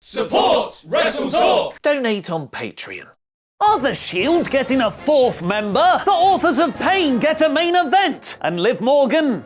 Support Wrestle Talk! Donate on Patreon. Are the Shield getting a fourth member? The Authors of Pain get a main event! And Liv Morgan?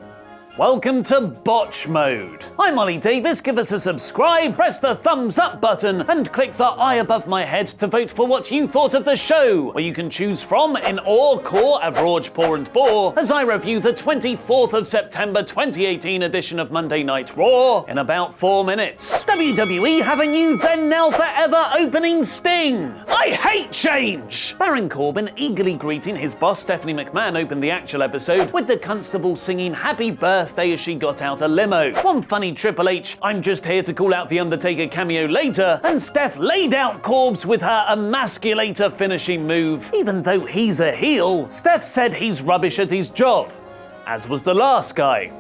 Welcome to Botch Mode. I'm Ollie Davis. Give us a subscribe, press the thumbs up button, and click the eye above my head to vote for what you thought of the show, where you can choose from in Awe, Core, Avrorge, Poor and Bore, as I review the 24th of September 2018 edition of Monday Night Raw in about 4 minutes. WWE have a new Then Now Forever opening sting. I hate change! Baron Corbin eagerly greeting his boss Stephanie McMahon opened the actual episode with the constable singing Happy Birthday as she got out a limo. One funny Triple H, I'm just here to call out the Undertaker cameo later, and Steph laid out Corbs with her emasculator finishing move. Even though he's a heel, Steph said he's rubbish at his job. As was the last guy.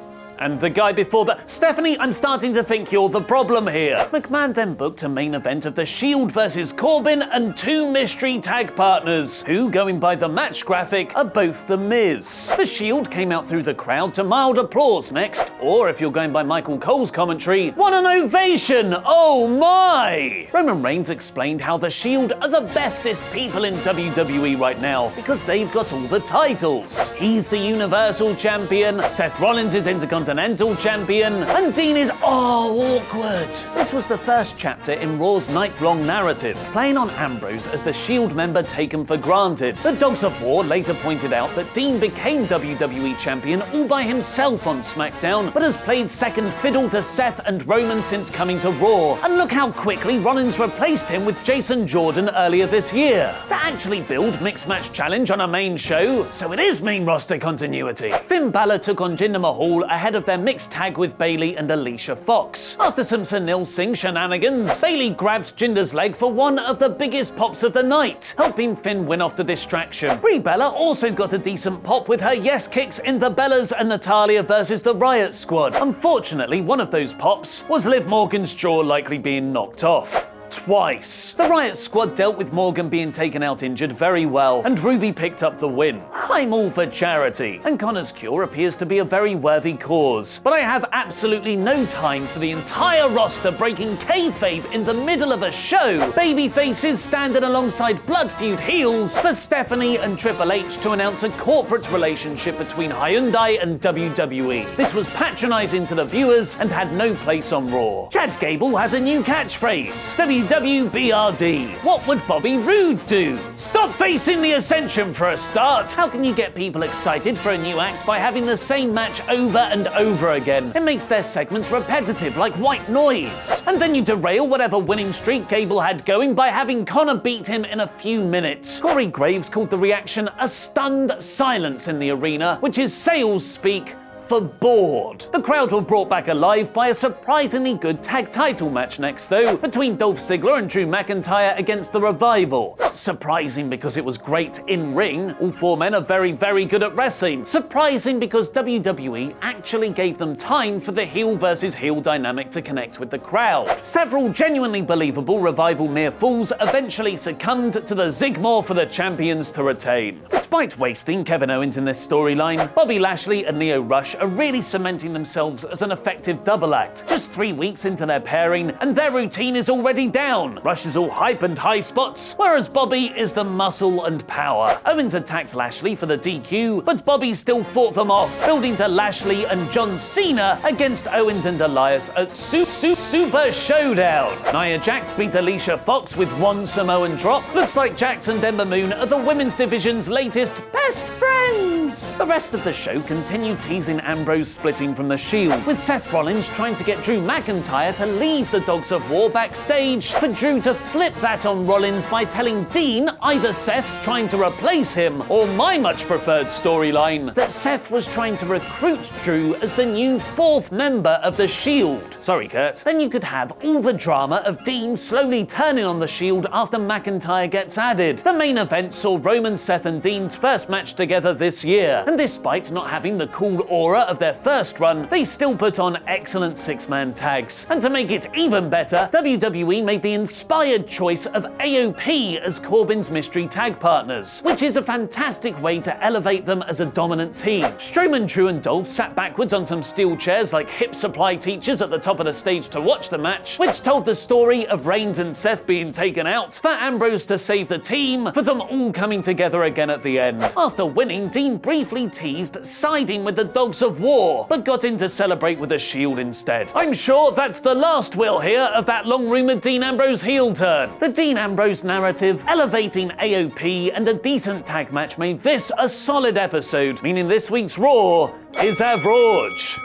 And the guy before that. Stephanie, I'm starting to think you're the problem here. McMahon then booked a main event of The Shield versus Corbin and 2 mystery tag partners, who, going by the match graphic, are both The Miz. The Shield came out through the crowd to mild applause next, or if you're going by Michael Cole's commentary, what an ovation! Oh my! Roman Reigns explained how The Shield are the bestest people in WWE right now, because they've got all the titles. He's the Universal Champion, Seth Rollins is Intercontinental Champion, and Dean is awkward. This was the first chapter in Raw's night-long narrative, playing on Ambrose as the Shield member taken for granted. The Dogs of War later pointed out that Dean became WWE Champion all by himself on SmackDown, but has played second fiddle to Seth and Roman since coming to Raw. And look how quickly Rollins replaced him with Jason Jordan earlier this year. To actually build Mixed Match Challenge on a main show, so it is main roster continuity. Finn Balor took on Jinder Mahal ahead of their mixed tag with Bayley and Alicia Fox. After some Sunil Singh shenanigans, Bayley grabbed Jinder's leg for one of the biggest pops of the night, helping Finn win off the distraction. Brie Bella also got a decent pop with her yes kicks in the Bellas and Natalya versus the Riot Squad. Unfortunately, one of those pops was Liv Morgan's jaw likely being knocked off. Twice. The Riot Squad dealt with Morgan being taken out injured very well, and Ruby picked up the win. I'm all for charity, and Connor's cure appears to be a very worthy cause. But I have absolutely no time for the entire roster breaking kayfabe in the middle of a show. Babyfaces standing alongside Blood Feud heels for Stephanie and Triple H to announce a corporate relationship between Hyundai and WWE. This was patronizing to the viewers and had no place on Raw. Chad Gable has a new catchphrase. WWBRD. What would Bobby Roode do? Stop facing the Ascension for a start. How can you get people excited for a new act by having the same match over and over again? It makes their segments repetitive like white noise. And then you derail whatever winning streak Gable had going by having Connor beat him in a few minutes. Corey Graves called the reaction a stunned silence in the arena, which is sales speak for bored. The crowd were brought back alive by a surprisingly good tag title match next though, between Dolph Ziggler and Drew McIntyre against The Revival. Not surprising because it was great in ring, all 4 men are very, very good at wrestling. Surprising because WWE actually gave them time for the heel versus heel dynamic to connect with the crowd. Several genuinely believable Revival mere fools eventually succumbed to the Zigmore for the champions to retain. Despite wasting Kevin Owens in this storyline, Bobby Lashley and Lio Rush are really cementing themselves as an effective double act. Just 3 weeks into their pairing, and their routine is already down. Rush is all hype and high spots, whereas Bobby is the muscle and power. Owens attacked Lashley for the DQ, but Bobby still fought them off, building to Lashley and John Cena against Owens and Elias at Super Showdown. Nia Jax beat Alicia Fox with 1 Samoan drop. Looks like Jax and Ember Moon are the women's division's latest best friends. The rest of the show continued teasing Ambrose splitting from the Shield, with Seth Rollins trying to get Drew McIntyre to leave the Dogs of War backstage, for Drew to flip that on Rollins by telling Dean either Seth's trying to replace him, or my much preferred storyline, that Seth was trying to recruit Drew as the new 4th member of the Shield. Sorry, Kurt. Then you could have all the drama of Dean slowly turning on the Shield after McIntyre gets added. The main event saw Roman, Seth and Dean's first match together this year, and despite not having the cool aura era of their first run, they still put on excellent six-man tags. And to make it even better, WWE made the inspired choice of AOP as Corbin's mystery tag partners, which is a fantastic way to elevate them as a dominant team. Strowman, Drew, and Dolph sat backwards on some steel chairs like hip supply teachers at the top of the stage to watch the match, which told the story of Reigns and Seth being taken out, for Ambrose to save the team, for them all coming together again at the end. After winning, Dean briefly teased siding with the Dogs of War, but got in to celebrate with the Shield instead. I'm sure that's the last we'll hear of that long-rumoured Dean Ambrose heel turn. The Dean Ambrose narrative, elevating AOP, and a decent tag match made this a solid episode, meaning this week's Raw is average.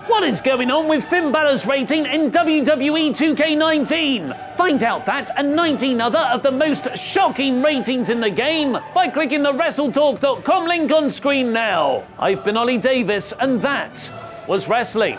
What is going on with Finn Balor's rating in WWE 2K19? Find out that and 19 other of the most shocking ratings in the game by clicking the WrestleTalk.com link on screen now. I've been Ollie Davis, and that was wrestling.